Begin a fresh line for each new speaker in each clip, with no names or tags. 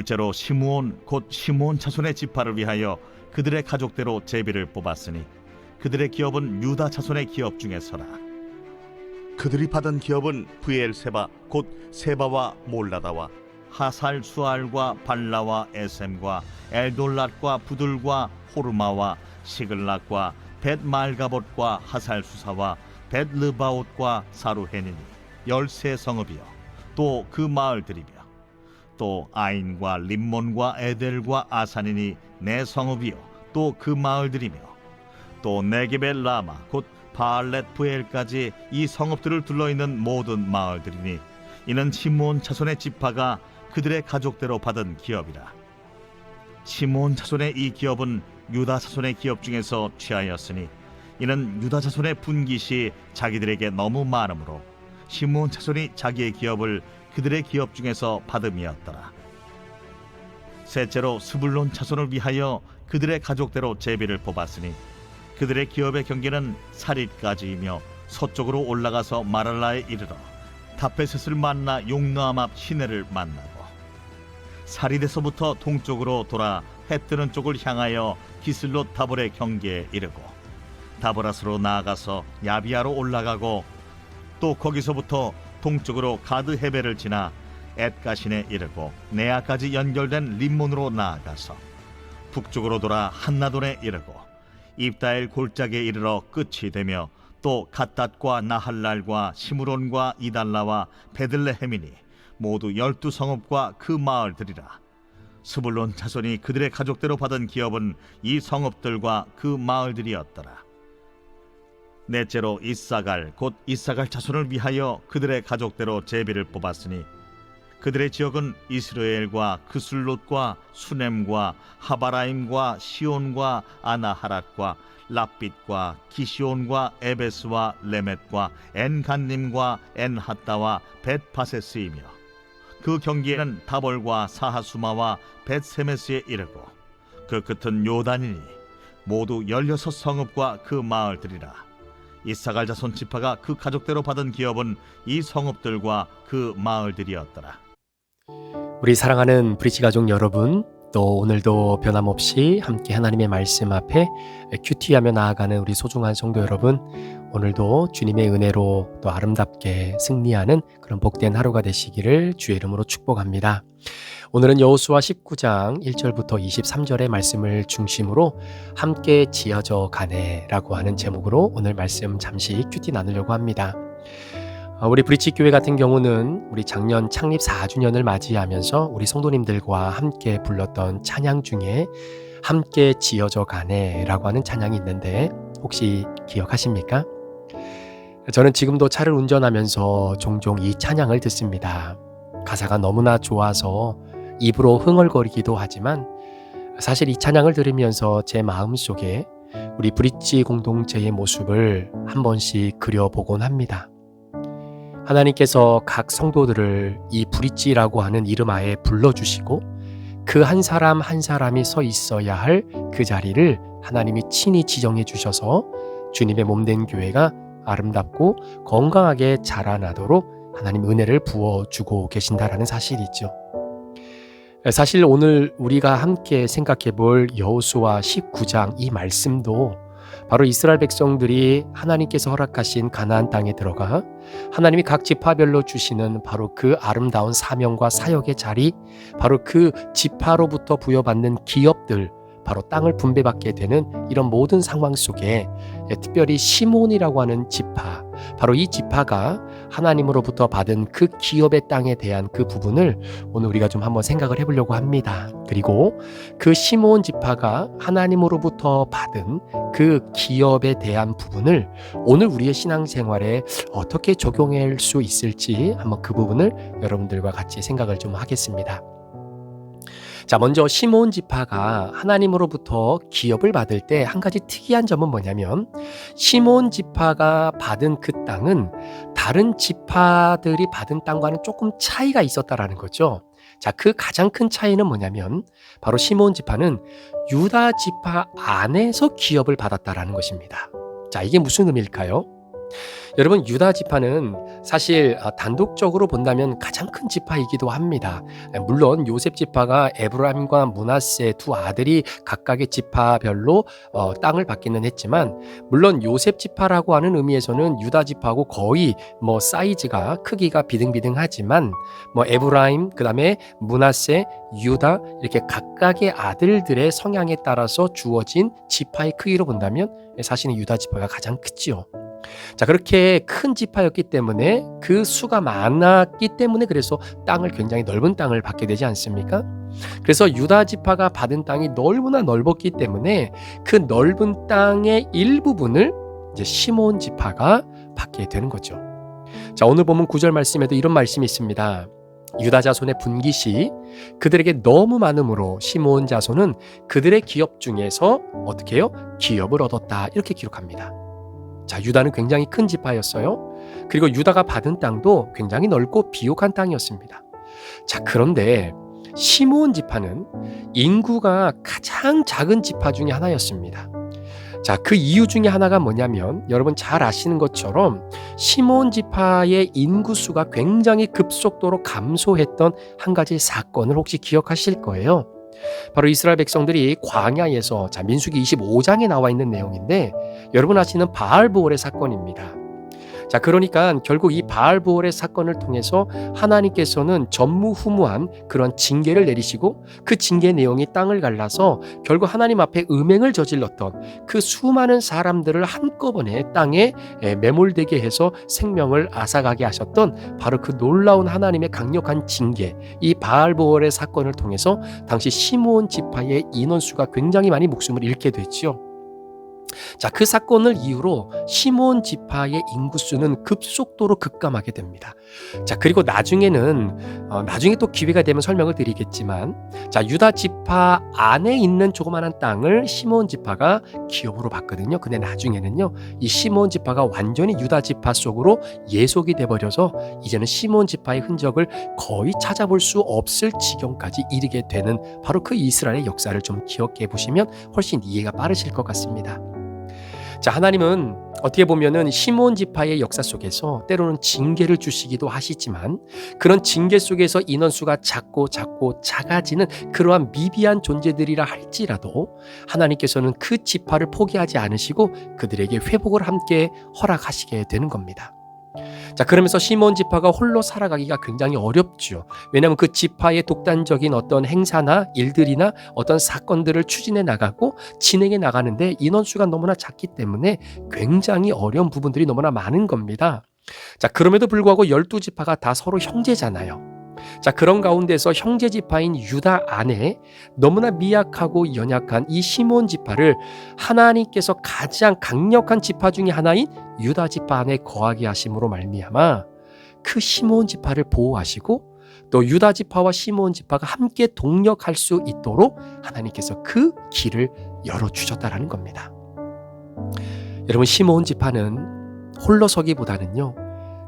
둘째로 시므온 곧 시므온 자손의 지파를 위하여 그들의 가족대로 제비를 뽑았으니 그들의 기업은 유다 자손의 기업 중에서라. 그들이 받은 기업은 브엘세바 곧 세바와 몰라다와 하살 수알과 발라와 에셈과 엘돌랏과 부들과 호르마와 시글락과 벳말가봇과 하살 수사와 벳르바옷과 사루헤니니 13성읍이요 또 그 마을들이며 또 아인과 림몬과 에델과 아산이니 4성읍이요 또 그 마을들이며 또 네겝의 라마 곧 바알렛 부엘까지 이 성읍들을 둘러있는 모든 마을들이니 이는 시므온 자손의 지파가 그들의 가족대로 받은 기업이라. 시므온 자손의 이 기업은 유다 자손의 기업 중에서 취하였으니 이는 유다 자손의 분깃이 자기들에게 너무 많으므로 시므온 자손이 자기의 기업을 그들의 기업 중에서 받음이었더라. 셋째로 스불론 자손을 위하여 그들의 가족대로 제비를 뽑았으니 그들의 기업의 경계는 사릿까지이며 서쪽으로 올라가서 마랄라에 이르러 다베셋을 만나 용노암 앞 시내를 만나고 사릿에서부터 동쪽으로 돌아 해 뜨는 쪽을 향하여 기슬롯 다볼의 경계에 이르고 다보라스로 나아가서 야비아로 올라가고 또 거기서부터 동쪽으로 가드 헤벨을 지나 엣가신에 이르고 네아까지 연결된 림몬으로 나아가서 북쪽으로 돌아 한나돈에 이르고 입다엘 골짜기에 이르러 끝이 되며 또 갓닷과 나할랄과 시므론과 이달라와 베들레헴이니 모두 12성읍과 그 마을들이라. 스불론 자손이 그들의 가족대로 받은 기업은 이 성읍들과 그 마을들이었더라. 넷째로 이사갈 곧 이사갈 자손을 위하여 그들의 가족대로 제비를 뽑았으니 그들의 지역은 이스라엘과 그슬롯과 수넴과 하바라임과 시온과 아나하랏과 랍빗과 기시온과 에베스와 레멧과 엔간님과 엔핫다와 벳바세스이며 그 경계에는 다볼과 사하수마와 벳세메스에 이르고 그 끝은 요단이니 모두 16성읍과 그 마을들이라. 이사갈 자손 지파가 그 가족대로 받은 기업은 이 성읍들과 그 마을들이었더라.
우리 사랑하는 브릿지 가족 여러분, 또 오늘도 변함없이 함께 하나님의 말씀 앞에 큐티하며 나아가는 우리 소중한 성도 여러분, 오늘도 주님의 은혜로 또 아름답게 승리하는 그런 복된 하루가 되시기를 주의 이름으로 축복합니다. 오늘은 여호수아 19장 1절부터 23절의 말씀을 중심으로 함께 지어져 가네라고 하는 제목으로 오늘 말씀 잠시 큐티 나누려고 합니다. 우리 브릿지 교회 같은 경우는 우리 작년 창립 4주년을 맞이하면서 우리 성도님들과 함께 불렀던 찬양 중에 함께 지어져 가네라고 하는 찬양이 있는데 혹시 기억하십니까? 저는 지금도 차를 운전하면서 종종 이 찬양을 듣습니다. 가사가 너무나 좋아서 입으로 흥얼거리기도 하지만 사실 이 찬양을 들으면서 제 마음속에 우리 브릿지 공동체의 모습을 한 번씩 그려보곤 합니다. 하나님께서 각 성도들을 이 브릿지라고 하는 이름 하에 불러주시고 그 한 사람 한 사람이 서 있어야 할 그 자리를 하나님이 친히 지정해 주셔서 주님의 몸된 교회가 아름답고 건강하게 자라나도록 하나님 은혜를 부어주고 계신다라는 사실이죠. 사실 오늘 우리가 함께 생각해 볼 여호수아 19장 이 말씀도 바로 이스라엘 백성들이 하나님께서 허락하신 가나안 땅에 들어가 하나님이 각 지파별로 주시는 바로 그 아름다운 사명과 사역의 자리, 바로 그 지파로부터 부여받는 기업들, 바로 땅을 분배받게 되는 이런 모든 상황 속에 특별히 시몬이라고 하는 지파, 바로 이 지파가 하나님으로부터 받은 그 기업의 땅에 대한 그 부분을 오늘 우리가 좀 한번 생각을 해보려고 합니다. 그리고 그 시몬 지파가 하나님으로부터 받은 그 기업에 대한 부분을 오늘 우리의 신앙생활에 어떻게 적용할 수 있을지 한번 그 부분을 여러분들과 같이 생각을 좀 하겠습니다. 자, 먼저 시몬 지파가 하나님으로부터 기업을 받을 때 한 가지 특이한 점은 뭐냐면 시몬 지파가 받은 그 땅은 다른 지파들이 받은 땅과는 조금 차이가 있었다라는 거죠. 자, 그 가장 큰 차이는 뭐냐면 바로 시몬 지파는 유다 지파 안에서 기업을 받았다라는 것입니다. 자, 이게 무슨 의미일까요? 여러분, 유다 지파는 사실 단독적으로 본다면 가장 큰 지파이기도 합니다. 물론 요셉 지파가 에브라임과 므낫세 두 아들이 각각의 지파별로 땅을 받기는 했지만, 물론 요셉 지파라고 하는 의미에서는 유다 지파하고 거의 사이즈가 크기가 비등비등하지만 에브라임, 그다음에 므낫세, 유다 이렇게 각각의 아들들의 성향에 따라서 주어진 지파의 크기로 본다면 사실은 유다 지파가 가장 크지요. 자, 그렇게 큰 지파였기 때문에 그 수가 많았기 때문에 그래서 땅을 굉장히 넓은 땅을 받게 되지 않습니까? 그래서 유다 지파가 받은 땅이 너무나 넓었기 때문에 그 넓은 땅의 일부분을 이제 시몬 지파가 받게 되는 거죠. 자, 오늘 보면 9절 말씀에도 이런 말씀이 있습니다. 유다 자손의 분깃이 그들에게 너무 많음으로 시몬 자손은 그들의 기업 중에서 어떻게 해요? 기업을 얻었다. 이렇게 기록합니다. 자, 유다는 굉장히 큰 지파였어요. 그리고 유다가 받은 땅도 굉장히 넓고 비옥한 땅이었습니다. 자, 그런데 시므온 지파는 인구가 가장 작은 지파 중에 하나였습니다. 자, 그 이유 중에 하나가 뭐냐면 여러분 잘 아시는 것처럼 시므온 지파의 인구수가 굉장히 급속도로 감소했던 한 가지 사건을 혹시 기억하실 거예요. 바로 이스라엘 백성들이 광야에서, 자, 민수기 25장에 나와 있는 내용인데 여러분 아시는 바알보올의 사건입니다. 자, 그러니까 결국 이 바알보올의 사건을 통해서 하나님께서는 전무후무한 그런 징계를 내리시고 그 징계 내용이 땅을 갈라서 결국 하나님 앞에 음행을 저질렀던 그 수많은 사람들을 한꺼번에 땅에 매몰되게 해서 생명을 앗아가게 하셨던 바로 그 놀라운 하나님의 강력한 징계, 이 바알보올의 사건을 통해서 당시 시므온 지파의 인원수가 굉장히 많이 목숨을 잃게 됐죠. 자, 그 사건을 이유로 시므온 지파의 인구수는 급속도로 급감하게 됩니다. 자, 그리고 나중에 또 기회가 되면 설명을 드리겠지만, 자, 유다 지파 안에 있는 조그마한 땅을 시므온 지파가 기업으로 받거든요. 근데 나중에는요, 이 시므온 지파가 완전히 유다 지파 속으로 예속이 돼버려서 이제는 시므온 지파의 흔적을 거의 찾아볼 수 없을 지경까지 이르게 되는 바로 그 이스라엘의 역사를 좀 기억해 보시면 훨씬 이해가 빠르실 것 같습니다. 자, 하나님은 어떻게 보면은 시므온 지파의 역사 속에서 때로는 징계를 주시기도 하시지만 그런 징계 속에서 인원수가 작고 작아지는 그러한 미비한 존재들이라 할지라도 하나님께서는 그 지파를 포기하지 않으시고 그들에게 회복을 함께 허락하시게 되는 겁니다. 자, 그러면서 시므온 지파가 홀로 살아가기가 굉장히 어렵죠. 왜냐하면 그 지파의 독단적인 어떤 행사나 일들이나 어떤 사건들을 추진해 나가고 진행해 나가는데 인원수가 너무나 작기 때문에 굉장히 어려운 부분들이 너무나 많은 겁니다. 자, 그럼에도 불구하고 12지파가 다 서로 형제잖아요. 자, 그런 가운데서 형제 지파인 유다 안에 너무나 미약하고 연약한 이 시므온 지파를 하나님께서 가장 강력한 지파 중에 하나인 유다 지파 안에 거하게 하심으로 말미암아 그 시므온 지파를 보호하시고 또 유다 지파와 시므온 지파가 함께 동력할 수 있도록 하나님께서 그 길을 열어주셨다라는 겁니다. 여러분, 시므온 지파는 홀로 서기보다는요,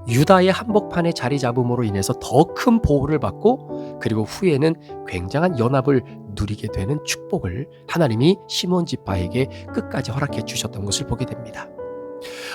유다의 한복판에 자리 잡음으로 인해서 더 큰 보호를 받고 그리고 후에는 굉장한 연합을 누리게 되는 축복을 하나님이 시므온 지파에게 끝까지 허락해 주셨던 것을 보게 됩니다.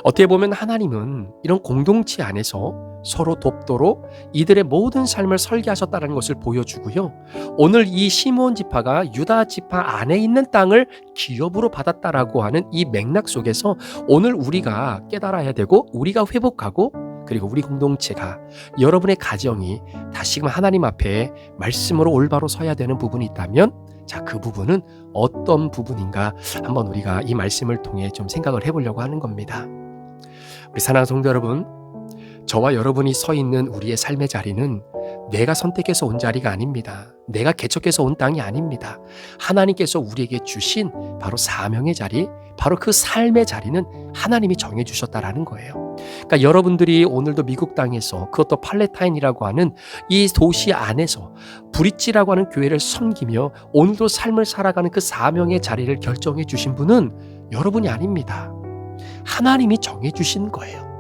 어떻게 보면 하나님은 이런 공동체 안에서 서로 돕도록 이들의 모든 삶을 설계하셨다는 것을 보여주고요. 오늘 이 시므온 지파가 유다 지파 안에 있는 땅을 기업으로 받았다라고 하는 이 맥락 속에서 오늘 우리가 깨달아야 되고 우리가 회복하고 그리고 우리 공동체가 여러분의 가정이 다시금 하나님 앞에 말씀으로 올바로 서야 되는 부분이 있다면 자, 그 부분은 어떤 부분인가 한번 우리가 이 말씀을 통해 좀 생각을 해보려고 하는 겁니다. 우리 사랑하는 성도 여러분, 저와 여러분이 서 있는 우리의 삶의 자리는 내가 선택해서 온 자리가 아닙니다. 내가 개척해서 온 땅이 아닙니다. 하나님께서 우리에게 주신 바로 사명의 자리, 바로 그 삶의 자리는 하나님이 정해주셨다라는 거예요. 그러니까 여러분들이 오늘도 미국 땅에서 그것도 팔레타인이라고 하는 이 도시 안에서 브릿지라고 하는 교회를 섬기며 오늘도 삶을 살아가는 그 사명의 자리를 결정해 주신 분은 여러분이 아닙니다. 하나님이 정해주신 거예요.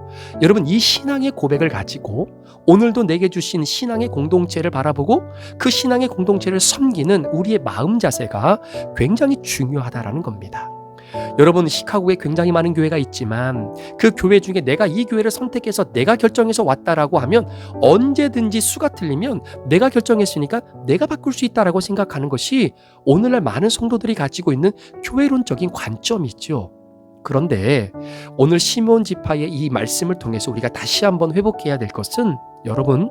여러분, 이 신앙의 고백을 가지고 오늘도 내게 주신 신앙의 공동체를 바라보고 그 신앙의 공동체를 섬기는 우리의 마음 자세가 굉장히 중요하다라는 겁니다. 여러분, 시카고에 굉장히 많은 교회가 있지만 그 교회 중에 내가 이 교회를 선택해서 내가 결정해서 왔다라고 하면 언제든지 수가 틀리면 내가 결정했으니까 내가 바꿀 수 있다라고 생각하는 것이 오늘날 많은 성도들이 가지고 있는 교회론적인 관점이죠. 그런데 오늘 시몬 지파의 이 말씀을 통해서 우리가 다시 한번 회복해야 될 것은, 여러분,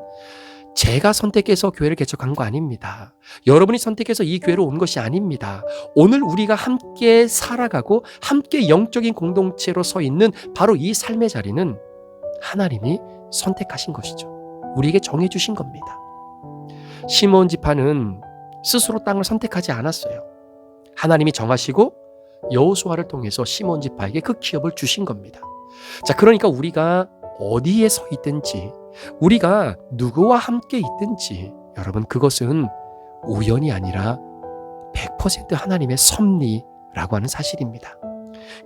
제가 선택해서 교회를 개척한 거 아닙니다. 여러분이 선택해서 이 교회로 온 것이 아닙니다. 오늘 우리가 함께 살아가고 함께 영적인 공동체로 서 있는 바로 이 삶의 자리는 하나님이 선택하신 것이죠. 우리에게 정해주신 겁니다. 시몬 지파는 스스로 땅을 선택하지 않았어요. 하나님이 정하시고 여호수아를 통해서 시몬 지파에게 그 기업을 주신 겁니다. 자, 그러니까 우리가 어디에 서 있든지, 우리가 누구와 함께 있든지, 여러분, 그것은 우연이 아니라 100% 하나님의 섭리라고 하는 사실입니다.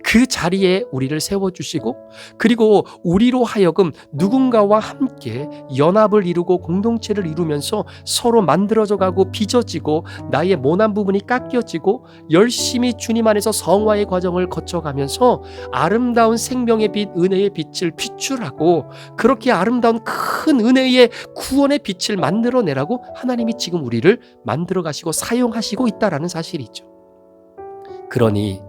그 자리에 우리를 세워주시고, 그리고 우리로 하여금 누군가와 함께 연합을 이루고 공동체를 이루면서 서로 만들어져 가고 빚어지고 나의 모난 부분이 깎여지고 열심히 주님 안에서 성화의 과정을 거쳐가면서 아름다운 생명의 빛, 은혜의 빛을 비출하고 그렇게 아름다운 큰 은혜의 구원의 빛을 만들어내라고 하나님이 지금 우리를 만들어 가시고 사용하시고 있다라는 사실이죠. 그러니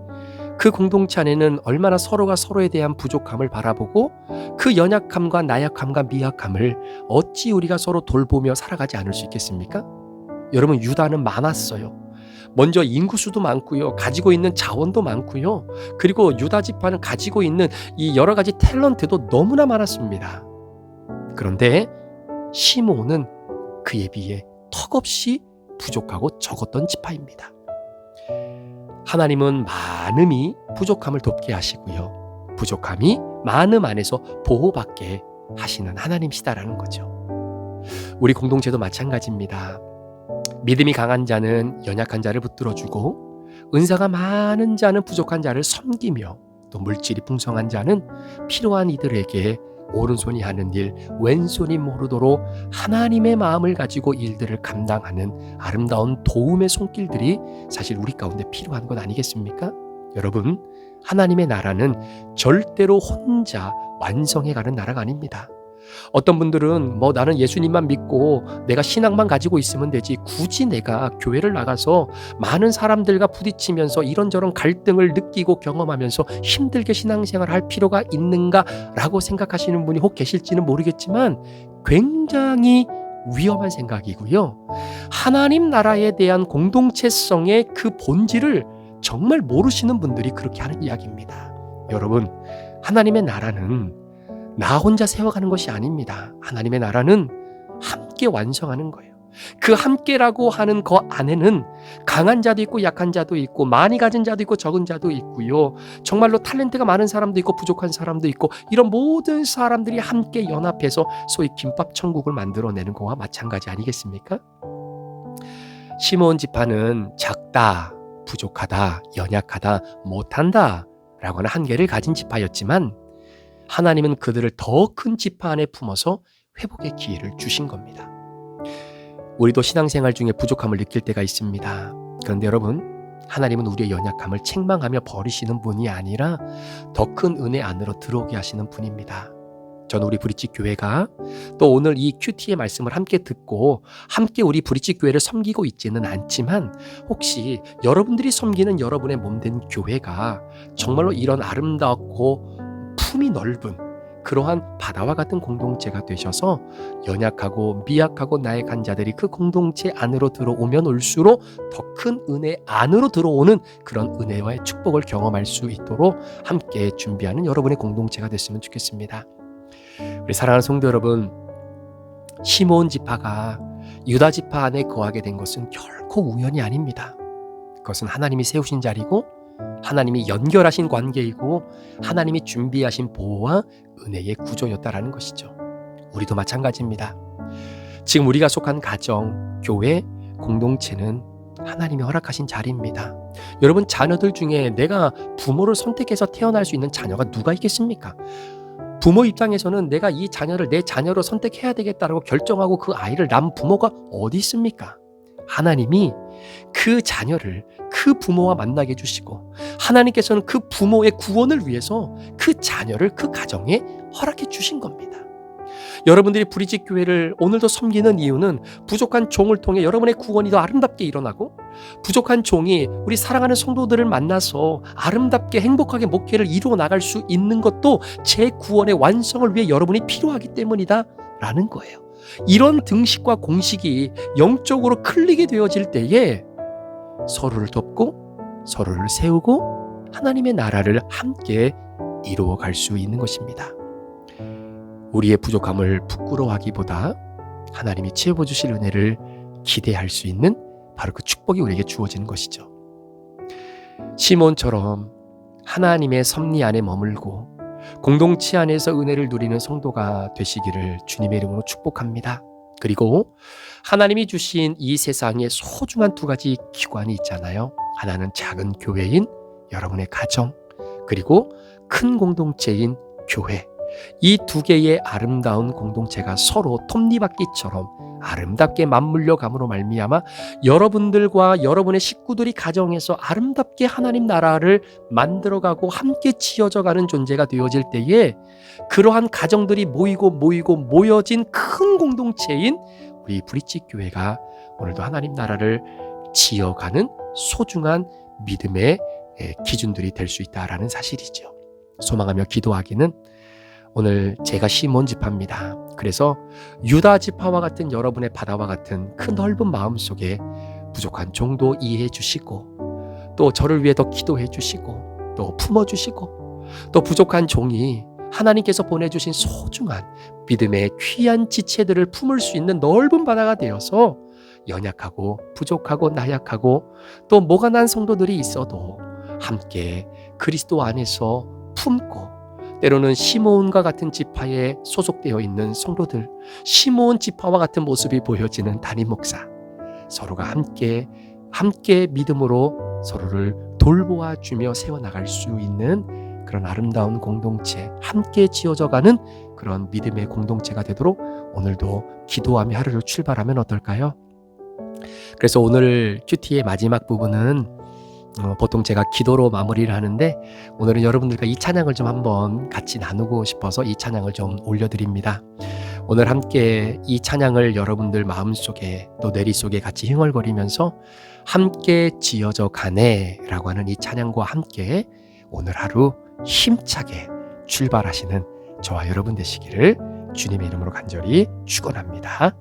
그 공동체 안에는 얼마나 서로가 서로에 대한 부족함을 바라보고 그 연약함과 나약함과 미약함을 어찌 우리가 서로 돌보며 살아가지 않을 수 있겠습니까? 여러분, 유다는 많았어요. 먼저 인구수도 많고요. 가지고 있는 자원도 많고요. 그리고 유다 지파는 가지고 있는 이 여러 가지 탤런트도 너무나 많았습니다. 그런데 시므온은 그에 비해 턱없이 부족하고 적었던 지파입니다. 하나님은 많음이 부족함을 돕게 하시고요, 부족함이 많음 안에서 보호받게 하시는 하나님이시다라는 거죠. 우리 공동체도 마찬가지입니다. 믿음이 강한 자는 연약한 자를 붙들어주고, 은사가 많은 자는 부족한 자를 섬기며, 또 물질이 풍성한 자는 필요한 이들에게 오른손이 하는 일 왼손이 모르도록 하나님의 마음을 가지고 일들을 감당하는 아름다운 도움의 손길들이 사실 우리 가운데 필요한 것 아니겠습니까? 여러분, 하나님의 나라는 절대로 혼자 완성해가는 나라가 아닙니다. 어떤 분들은 나는 예수님만 믿고 내가 신앙만 가지고 있으면 되지, 굳이 내가 교회를 나가서 많은 사람들과 부딪히면서 이런저런 갈등을 느끼고 경험하면서 힘들게 신앙생활을 할 필요가 있는가라고 생각하시는 분이 혹 계실지는 모르겠지만 굉장히 위험한 생각이고요. 하나님 나라에 대한 공동체성의 그 본질을 정말 모르시는 분들이 그렇게 하는 이야기입니다. 여러분, 하나님의 나라는 나 혼자 세워가는 것이 아닙니다. 하나님의 나라는 함께 완성하는 거예요. 그 함께라고 하는 그 안에는 강한 자도 있고 약한 자도 있고 많이 가진 자도 있고 적은 자도 있고요. 정말로 탤런트가 많은 사람도 있고 부족한 사람도 있고, 이런 모든 사람들이 함께 연합해서 소위 김밥 천국을 만들어내는 것과 마찬가지 아니겠습니까? 시므온 지파는 작다, 부족하다, 연약하다, 못한다 라고 하는 한계를 가진 지파였지만 하나님은 그들을 더 큰 지파 안에 품어서 회복의 기회를 주신 겁니다. 우리도 신앙생활 중에 부족함을 느낄 때가 있습니다. 그런데 여러분, 하나님은 우리의 연약함을 책망하며 버리시는 분이 아니라 더 큰 은혜 안으로 들어오게 하시는 분입니다. 저는 우리 브릿지 교회가 또 오늘 이 큐티의 말씀을 함께 듣고 함께 우리 브릿지 교회를 섬기고 있지는 않지만, 혹시 여러분들이 섬기는 여러분의 몸된 교회가 정말로 이런 아름답고 품이 넓은 그러한 바다와 같은 공동체가 되셔서 연약하고 미약하고 나약한 자들이 그 공동체 안으로 들어오면 올수록 더 큰 은혜 안으로 들어오는 그런 은혜와의 축복을 경험할 수 있도록 함께 준비하는 여러분의 공동체가 됐으면 좋겠습니다. 우리 사랑하는 성도 여러분, 시므온 지파가 유다 지파 안에 거하게 된 것은 결코 우연이 아닙니다. 그것은 하나님이 세우신 자리고 하나님이 연결하신 관계이고 하나님이 준비하신 보호와 은혜의 구조였다라는 것이죠. 우리도 마찬가지입니다. 지금 우리가 속한 가정, 교회, 공동체는 하나님이 허락하신 자리입니다. 여러분, 자녀들 중에 내가 부모를 선택해서 태어날 수 있는 자녀가 누가 있겠습니까? 부모 입장에서는 내가 이 자녀를 내 자녀로 선택해야 되겠다라고 결정하고 그 아이를 낳은 부모가 어디 있습니까? 하나님이 그 자녀를 그 부모와 만나게 해주시고 하나님께서는 그 부모의 구원을 위해서 그 자녀를 그 가정에 허락해 주신 겁니다. 여러분들이 브리짓 교회를 오늘도 섬기는 이유는 부족한 종을 통해 여러분의 구원이 더 아름답게 일어나고 부족한 종이 우리 사랑하는 성도들을 만나서 아름답게 행복하게 목회를 이루어 나갈 수 있는 것도 제 구원의 완성을 위해 여러분이 필요하기 때문이다 라는 거예요. 이런 등식과 공식이 영적으로 클릭이 되어질 때에 서로를 돕고 서로를 세우고 하나님의 나라를 함께 이루어 갈 수 있는 것입니다. 우리의 부족함을 부끄러워하기보다 하나님이 채워주실 은혜를 기대할 수 있는 바로 그 축복이 우리에게 주어지는 것이죠. 시몬처럼 하나님의 섭리 안에 머물고 공동체 안에서 은혜를 누리는 성도가 되시기를 주님의 이름으로 축복합니다. 그리고 하나님이 주신 이 세상에 소중한 두 가지 기관이 있잖아요. 하나는 작은 교회인 여러분의 가정, 그리고 큰 공동체인 교회. 이 두 개의 아름다운 공동체가 서로 톱니바퀴처럼 아름답게 맞물려 감으로 말미암아 여러분들과 여러분의 식구들이 가정에서 아름답게 하나님 나라를 만들어가고 함께 지어져가는 존재가 되어질 때에 그러한 가정들이 모여진 큰 공동체인 우리 브릿지 교회가 오늘도 하나님 나라를 지어가는 소중한 믿음의 기준들이 될 수 있다라는 사실이죠. 소망하며 기도하기는 오늘 제가 시몬 지파입니다. 그래서 유다 지파와 같은 여러분의 바다와 같은 큰 넓은 마음 속에 부족한 종도 이해해 주시고 또 저를 위해 더 기도해 주시고 또 품어 주시고 또 부족한 종이 하나님께서 보내주신 소중한 믿음의 귀한 지체들을 품을 수 있는 넓은 바다가 되어서 연약하고 부족하고 나약하고 또 모가 난 성도들이 있어도 함께 그리스도 안에서 품고 때로는 시므온과 같은 지파에 소속되어 있는 성도들, 시므온 지파와 같은 모습이 보여지는 담임 목사, 서로가 함께 믿음으로 서로를 돌보아 주며 세워나갈 수 있는 그런 아름다운 공동체, 함께 지어져가는 그런 믿음의 공동체가 되도록 오늘도 기도하며 하루를 출발하면 어떨까요? 그래서 오늘 큐티의 마지막 부분은 보통 제가 기도로 마무리를 하는데 오늘은 여러분들과 이 찬양을 좀 한번 같이 나누고 싶어서 이 찬양을 좀 올려드립니다. 오늘 함께 이 찬양을 여러분들 마음속에 또 내리속에 같이 흥얼거리면서 함께 지어져 가네 라고 하는 이 찬양과 함께 오늘 하루 힘차게 출발하시는 저와 여러분 되시기를 주님의 이름으로 간절히 축원합니다.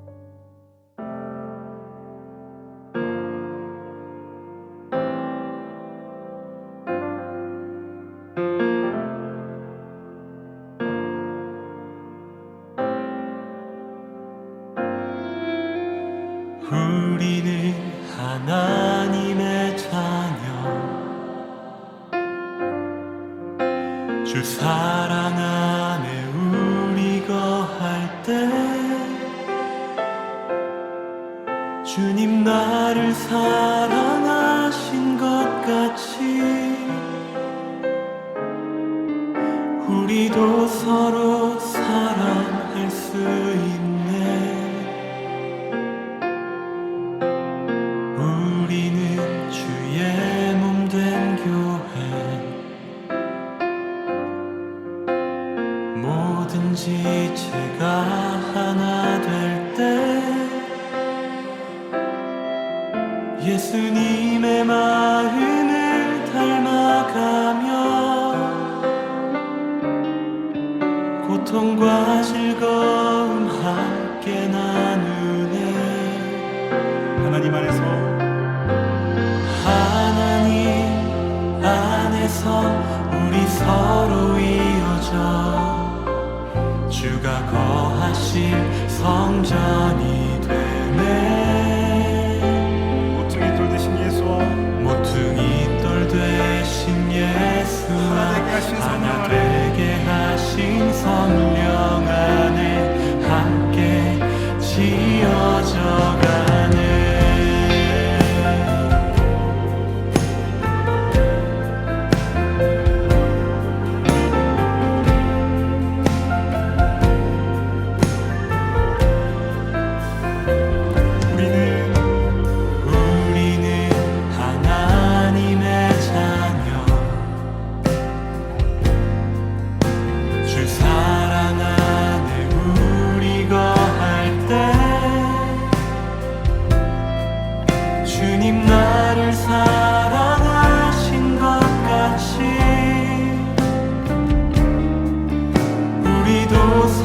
우리는 하나님의 자녀, 주 사랑 안에 우리 거할 때 주님 나를 사랑하신 것 같이 우리도 서로 사랑할 수 있네. 우리는 주의 몸 된 교회, 모든 지체가 하나 될 때 예수님의 마음을 닮아가며 고통과 즐거움 함께 나누네. 하나님 안에서 우리 서로 이어져 주가 거하실 성전이 되네. 모퉁이 돌 대신 예수와 하나 되게 하신 성령 안에 함께 지어져 가네.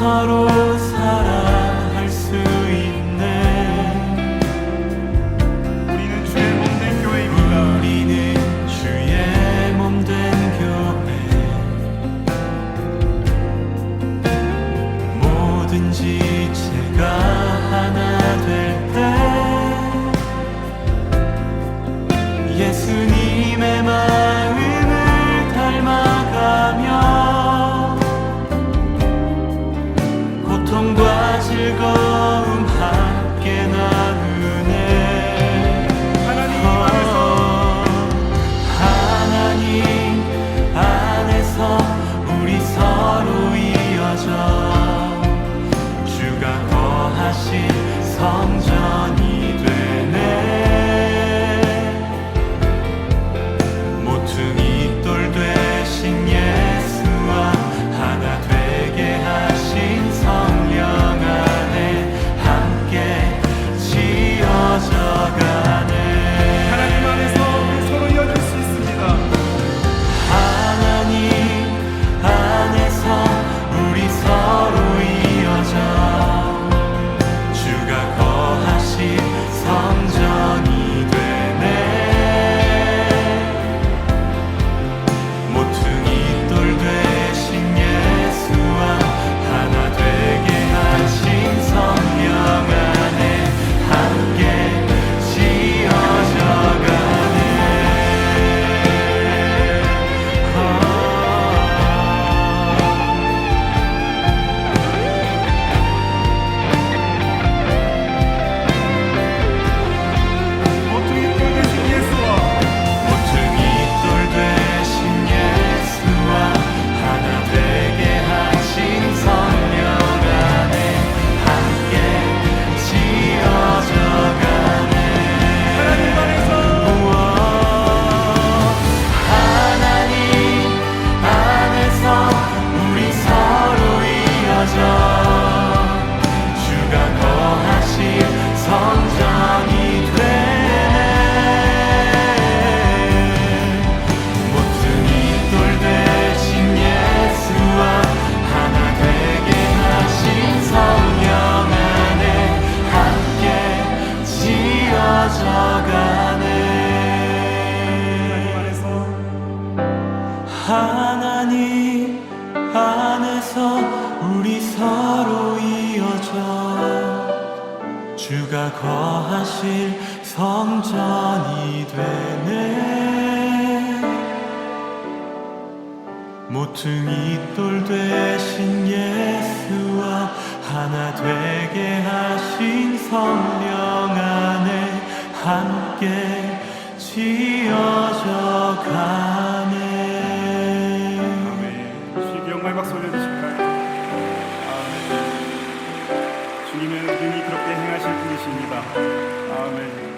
서로 사랑할 수 있네. 우리는 주의 몸된 교회입니다. 우리는 주의 몸된 교회. 뭐든지 제가 하나 될 때 예수님의 마음을 닮아가며 고통과 즐거움 함께 나누네. 하나님 안에서 우리 서로 이어져 주가 거하신 성전이 되네. 모퉁이 돌 되신 예수와 하나 되게 하신 성령 안에 함께 지어져가네. 하나님 안에서 우리 서로 이어질 수 있습니다. 하나님 안에서 우리 서로 이어져 주가 거하신 성전이 되네. 모퉁이 돌 되신 예수와 하나 되게 하신 성령 안에 함께 지어져가네. 모퉁이 돌 되신 예수와 하나 되게 하신 성령 안에 함께 지어져가네. 하나님 안에서 우리 서로 이어져 주가 거하신 성전이 되네. 모퉁이 돌 되신 예수와 하나 되게 하신 성령 안에 함께 지어져가네. 하나님 안에서 우리 서로 이어져 주가 거하실 성전이 되네. 모퉁이 돌 되신 예수와 하나 되게 하신 성령 안에 함께 지어져가네. 아멘. 주님께 영광의 박수 올려주실까요? 아멘. 주님의 은총이 그렇게 행하실 분이십니다. 아멘.